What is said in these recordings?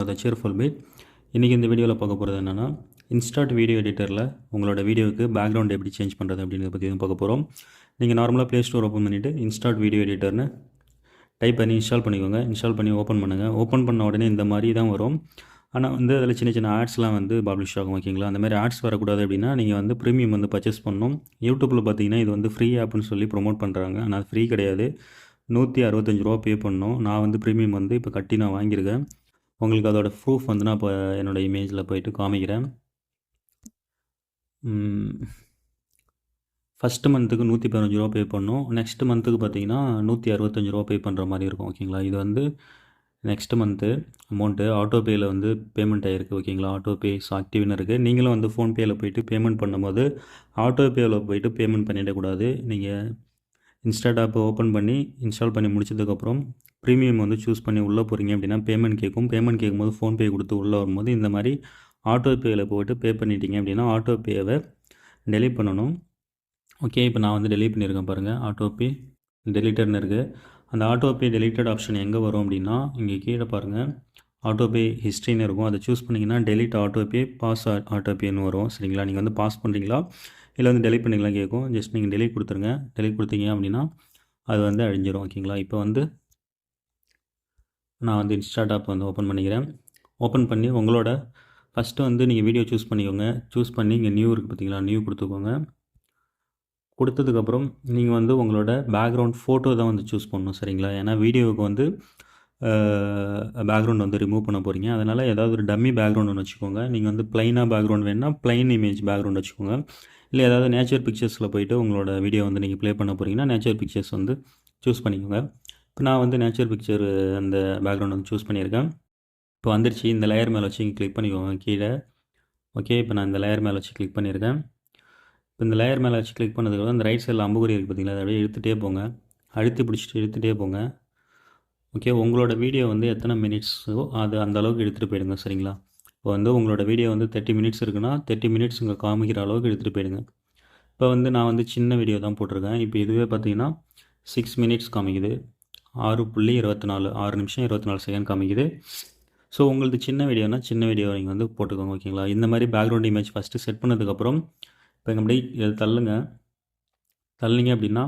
த cheerful beat. இன்றைக்கி இந்த வீடியோவில் பார்க்க போகிறது என்னென்னா, இன்ஸ்டாட் வீடியோ எடிட்டரில் உங்களோட வீடியோவுக்கு பேக்ரவுண்ட் எப்படி சேஞ்ச் பண்ணுறது அப்படின்றத பற்றி தான் பார்க்க போகிறோம். நீங்கள் நார்மலாக ப்ளே ஸ்டோர் ஓப்பன் பண்ணிவிட்டு இன்ஸ்டாட் வீடியோ எடிட்டர்னு டைப் பண்ணி இன்ஸ்டால் பண்ணிக்கோங்க. இன்ஸ்டால் பண்ணி ஓப்பன் பண்ணுங்கள். ஓப்பன் பண்ண உடனே இந்த மாதிரி தான் வரும். ஆனால் வந்து அதில் சின்ன சின்ன ஆட்ஸ்லாம் வந்து பப்ளிஷ் ஆகும். ஓகேங்களா? அந்த மாதிரி ஆட்ஸ் வரக்கூடாது அப்படின்னா நீங்கள் வந்து ப்ரீமியம் வந்து பர்ச்சேஸ் பண்ணணும். யூடியூப்பில் பார்த்தீங்கன்னா இது வந்து ஃப்ரீ ஆப்னு சொல்லி ப்ரொமோட் பண்ணுறாங்க. ஆனால் அது ஃப்ரீ கிடையாது. ₹165 பே பண்ணணும். நான் வந்து ப்ரீமியம் வந்து இப்போ கட்டி நான் வாங்கியிருக்கேன். உங்களுக்கு அதோட ப்ரூஃப் வந்து நான் இப்போ என்னோடய இமேஜில் போயிட்டு காமிக்கிறேன். ஃபஸ்ட்டு மந்த்துக்கு ₹115 பே பண்ணணும். நெக்ஸ்ட்டு மந்த்துக்கு பார்த்தீங்கன்னா ₹165 பே பண்ணுற மாதிரி இருக்கும். ஓகேங்களா? இது வந்து நெக்ஸ்ட்டு மந்த்து அமௌண்ட்டு ஆட்டோபேயில் வந்து பேமெண்ட் ஆகிருக்கு. ஓகேங்களா? ஆட்டோபேஸ் ஆக்டிவ்னு இருக்குது. நீங்களும் வந்து ஃபோன்பேயில் போய்ட்டு பேமெண்ட் பண்ணும்போது ஆட்டோபேயில் போய்ட்டு பேமெண்ட் பண்ணிடக்கூடாது. நீங்கள் இன்ஸ்டாட் ஆப்பை ஓப்பன் பண்ணி இன்ஸ்டால் பண்ணி முடிச்சதுக்கப்புறம் ப்ரீமியம் வந்து சூஸ் பண்ணி உள்ளே போகிறீங்க அப்படின்னா பேமெண்ட் கேட்கும். பேமெண்ட் கேட்கும்போது ஃபோன்பே கொடுத்து உள்ளே வரும்போது இந்த மாதிரி ஆட்டோபேயில் போய்ட்டு பே பண்ணிட்டீங்க அப்படின்னா ஆட்டோபேவை டெலீட் பண்ணணும். ஓகே, இப்போ நான் வந்து டெலீட் பண்ணியிருக்கேன் பாருங்கள். ஆட்டோபே டெலிட்டட்னு இருக்குது. அந்த ஆட்டோபே டெலிட்டட் ஆப்ஷன் எங்கே வரும் அப்படின்னா இங்கே கீழே பாருங்கள், ஆட்டோபே ஹிஸ்ட்ரின்னு இருக்கும். அதை சூஸ் பண்ணிங்கன்னா டெலிட் ஆட்டோபே பாஸ் ஆட்டோபேன்னு வரும். சரிங்களா? நீங்கள் வந்து பாஸ் பண்ணுறீங்களா இல்லை வந்து டெலிட் பண்ணிங்களா கேட்கும். ஜஸ்ட் நீங்கள் டெலிட் கொடுத்துருங்க. டெலிட் கொடுத்தீங்க அப்படின்னா அது வந்து அழிஞ்சிரும். ஓகேங்களா? இப்போ வந்து நான் வந்து இன்ஸ்டாட் ஆப் வந்து ஓப்பன் பண்ணிக்கிறேன். ஓப்பன் பண்ணி உங்களோட ஃபஸ்ட்டு வந்து நீங்கள் வீடியோ சூஸ் பண்ணிக்கோங்க. சூஸ் பண்ணி இங்கே நியூ இருக்குது பார்த்தீங்களா? நியூ கொடுத்துக்கோங்க. கொடுத்ததுக்கப்புறம் நீங்கள் வந்து உங்களோட பேக்ரவுண்ட் ஃபோட்டோ தான் வந்து சூஸ் பண்ணணும். சரிங்களா? ஏன்னா வீடியோவுக்கு வந்து பேக்ரவுண்ட் வந்து ரிமூவ் பண்ண போகிறீங்க. அதனால் ஏதாவது ஒரு டம்மி பேக்ரவுண்ட் ஒன்று வச்சுக்கோங்க. நீங்கள் வந்து ப்ளைனாக பேக்ரவுண்ட் வேணுன்னா ப்ளைன் இமேஜ் பேக்ரவுண்ட் வச்சுக்கோங்க. இல்லை ஏதாவது நேச்சர் பிக்சர்ஸில் போய்ட்டு உங்களோட வீடியோ வந்து நீங்கள் ப்ளே பண்ண போகிறீங்கன்னா நேச்சர் பிக்சர்ஸ் வந்து சூஸ் பண்ணிக்கோங்க. இப்போ நான் வந்து நேச்சர் பிக்சர் அந்த பேக்ரவுண்ட் வந்து சூஸ் பண்ணியிருக்கேன். இப்போ வந்துருச்சு. இந்த லேயர் மேலே வச்சு இங்கே கிளிக் பண்ணிக்கோங்க கீழே. ஓகே, இப்போ நான் இந்த லேயர் மேலே வச்சு கிளிக் பண்ணியிருக்கேன். இப்போ இந்த லேயர் மேலே வச்சு கிளிக் பண்ணதுக்கப்புறம் இந்த ரைட் சைடில் அம்புக்குறி இருக்குது பார்த்தீங்களா? அதை அப்படியே இழுத்துகிட்டே போங்க. அழுத்தி பிடிச்சிட்டு இழுத்துகிட்டே போங்க. ஓகே, உங்களோட வீடியோ வந்து எத்தனை மினிட்ஸோ அது அந்த அளவுக்கு எடுத்துகிட்டு போயிடுங்க. சரிங்களா? இப்போ வந்து உங்களோட வீடியோ வந்து 30 மினிட்ஸ் இருக்குன்னா 30 மினிட்ஸ் இங்கே காமிக்கிற அளவுக்கு எடுத்துகிட்டு போயிடுங்க. இப்போ வந்து நான் வந்து சின்ன வீடியோ தான் போட்டிருக்கேன். இப்போ இதுவே பார்த்தீங்கன்னா 6 மினிட்ஸ் காமிக்குது. 6.24 6 நிமிஷம் 24 செகண்ட் காமிக்குது. ஸோ உங்களுக்கு சின்ன வீடியோனா சின்ன வீடியோ நீங்கள் வந்து போட்டுக்கோங்க. ஓகேங்களா? இந்த மாதிரி பேக்ரவுண்ட் இமேஜ் ஃபஸ்ட்டு செட் பண்ணதுக்கப்புறம் இப்போ எங்கள் அப்படியே இதை தள்ளிங்க அப்படின்னா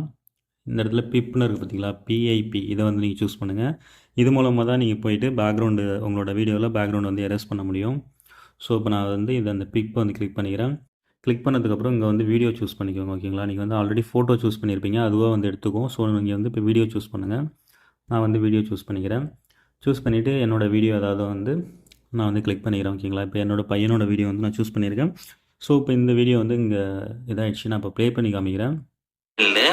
இந்த இடத்துல பிப்னு இருக்குது பார்த்தீங்களா? பிஐபி இதை வந்து நீங்கள் சூஸ் பண்ணுங்கள். இது மூலமாக தான் நீங்கள் போயிட்டு பேக்ரவுண்டு உங்களோட வீடியோவில் பேக்ரவுண்ட் வந்து எரேஸ் பண்ண முடியும். ஸோ இப்போ நான் வந்து இதை அந்த பிப்பை வந்து கிளிக் பண்ணிக்கிறேன். கிளிக் பண்ணதுக்கப்புறம் இங்கே வந்து வீடியோ சூஸ் பண்ணிக்கோங்க. ஓகேங்களா? நீங்கள் வந்து ஆல்ரெடி ஃபோட்டோ சூஸ் பண்ணியிருப்பீங்க, அதுவாக வந்து எடுத்துக்கும். ஸோ நீங்கள் வந்து இப்போ வீடியோ சூஸ் பண்ணுங்கள். நான் வந்து வீடியோ சூஸ் பண்ணிக்கிறேன். சூஸ் பண்ணிவிட்டு என்னோடய வீடியோ ஏதாவது வந்து நான் வந்து கிளிக் பண்ணிக்கிறேன். ஓகேங்களா? இப்போ என்னோடய பையனோட வீடியோ வந்து நான் சூஸ் பண்ணியிருக்கேன். ஸோ இப்போ இந்த வீடியோ வந்து இங்கே இதாகிடுச்சு. நான் இப்போ ப்ளே பண்ணி காமிக்கிறேன். இல்லை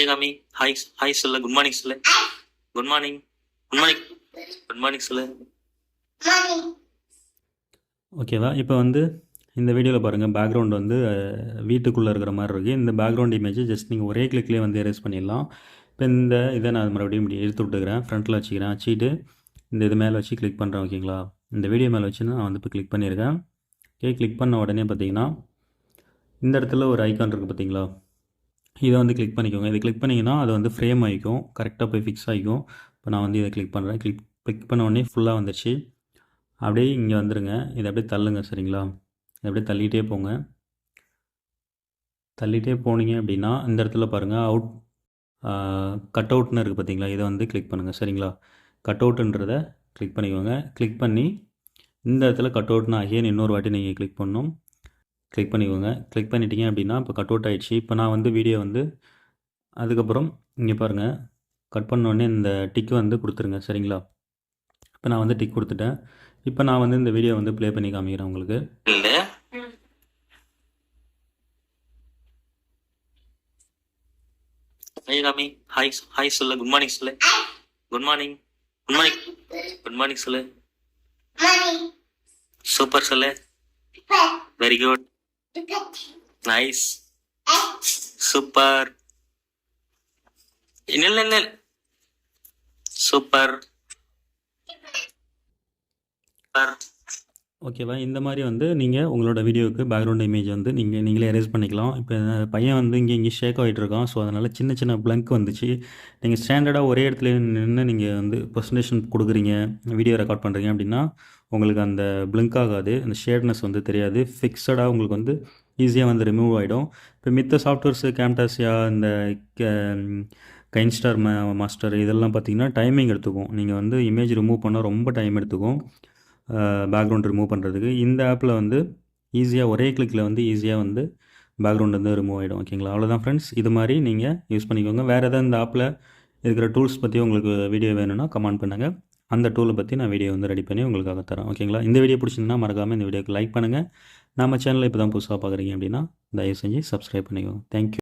காமி ஹாய் ஹாய் சொல்லு. குட் மார்னிங் சொல்லு. Good morning good morning good morning சொல்லு. ஓகேவா? இப்போ வந்து இந்த வீடியோவில் பாருங்கள், பேக்ரவுண்ட் வந்து வீட்டுக்குள்ளே இருக்கிற மாதிரி இருக்குது. இந்த பேக்ரவுண்ட் இமேஜ் ஜஸ்ட் நீங்கள் ஒரே கிளிக்லேயே வந்து எரேஸ் பண்ணிடலாம். இப்போ இந்த இதை நான் மறுபடியும் இப்படி எடுத்து விட்டுக்கிறேன். ஃப்ரண்ட்டில் வச்சுக்கிறேன். வச்சுட்டு இந்த இது மேலே வச்சு கிளிக் பண்ணுறேன். ஓகேங்களா? இந்த வீடியோ மேலே வச்சு நான் வந்து இப்போ கிளிக் பண்ணியிருக்கேன். ஓகே, கிளிக் பண்ண உடனே பார்த்தீங்கன்னா இந்த இடத்துல ஒரு ஐக்கான் இருக்குது பார்த்தீங்களா? இதை வந்து கிளிக் பண்ணிக்கோங்க. இதை கிளிக் பண்ணிங்கன்னா அது வந்து ஃப்ரேம் ஆகிக்கும், கரெக்டாக போய் ஃபிக்ஸ் ஆகிக்கும். இப்போ நான் வந்து இதை கிளிக் பண்ணுறேன். கிளிக் பண்ண உடனே ஃபுல்லாக வந்துடுச்சு. அப்படியே இங்கே வந்துடுங்க. இதை அப்படியே தள்ளுங்க. சரிங்களா? இதை அப்படியே தள்ளிகிட்டே போங்க. தள்ளிகிட்டே போனீங்க அப்படின்னா இந்த இடத்துல பாருங்கள் கட் அவுட்னு இருக்குது பார்த்தீங்களா? இதை வந்து கிளிக் பண்ணுங்கள். சரிங்களா? கட் அவுட்டுன்றதை கிளிக் பண்ணிக்கோங்க. கிளிக் பண்ணி இந்த இடத்துல கட் அவுட்னா அகைன் இன்னொரு வாட்டி நீங்கள் கிளிக் பண்ணணும். கிளிக் பண்ணிக்கோங்க. கிளிக் பண்ணிட்டீங்க அப்படின்னா இப்போ கட் அவுட் ஆகிடுச்சு. இப்போ நான் வந்து வீடியோ வந்து அதுக்கப்புறம் இங்கே பாருங்கள், கட் பண்ணோடனே இந்த டிக்கு வந்து கொடுத்துருங்க. சரிங்களா? இப்போ நான் வந்து டிக் கொடுத்துட்டேன். இப்போ நான் வந்து இந்த வீடியோ வந்து ப்ளே பண்ணி காமிக்கிறேன் உங்களுக்கு. ஹாய் காமி ஹாய் ஹாய் சொல்லு. குட் மார்னிங் சொல்லு. Good morning good morning good morning சொல்லு. சூப்பர் சொல்லு. Very good. நைஸ். சூப்பர். இல்லை சூப்பர். ஓகேவா? இந்த மாரி வந்து நீங்கள் உங்களோட வீடியோவுக்கு பேக்ரவுண்ட் இமேஜ் வந்து நீங்களே எரேஸ் பண்ணிக்கலாம். இப்போ பையன் வந்து இங்கே ஷேக் ஆகிட்டு இருக்கான். ஸோ அதனால் சின்ன சின்ன பிளங்க் வந்துச்சு. நீங்கள் ஸ்டாண்டர்டாக ஒரே இடத்துல நின்று நீங்கள் வந்து ப்ரெசன்டேஷன் கொடுக்குறீங்க, வீடியோ ரெக்கார்ட் பண்ணுறீங்க அப்படின்னா உங்களுக்கு அந்த பிளிங்க் ஆகாது. அந்த ஷேட்னஸ் வந்து தெரியாது. ஃபிக்ஸடாக உங்களுக்கு வந்து ஈஸியாக வந்து ரிமூவ் ஆகிடும். இப்போ மித்த சாஃப்ட்வேர்ஸு கேம்டாசியா, இந்த கைன்ஸ்டார் மாஸ்டர் இதெல்லாம் பார்த்தீங்கன்னா டைமிங் எடுத்துக்கும். நீங்கள் வந்து இமேஜ் ரிமூவ் பண்ணால் ரொம்ப டைம் எடுத்துக்கும் பேக்ரவுண்ட் ரிமூவ் பண்ணுறதுக்கு. இந்த ஆப்பில் வந்து ஈஸியாக ஒரே கிளிக்கில் வந்து ஈஸியாக வந்து பேக்ரவுண்ட் வந்து ரிமூவ் ஆகிடும். ஓகேங்களா? அவ்வளோதான் ஃப்ரெண்ட்ஸ். இது மாதிரி நீங்கள் யூஸ் பண்ணிக்கோங்க. வேறு எதாவது இந்த ஆப்பில் இருக்கிற டூல்ஸ் பற்றி உங்களுக்கு வீடியோ வேணும்னா கமெண்ட் பண்ணுங்கள். அந்த டூலை பற்றி நான் வீடியோ வந்து ரெடி பண்ணி உங்களுக்காக தரேன். ஓகேங்களா? இந்த வீடியோ பிடிச்சிருந்தா மறக்காமல் இந்த வீடியோக்கு லைக் பண்ணுங்கள். நம்ம சேனலில் இப்போ தான் புதுசாக பார்க்குறீங்க அப்படின்னா தயவு செஞ்சு சப்ஸ்கிரைப் பண்ணிக்கோங்க. தேங்க்யூ.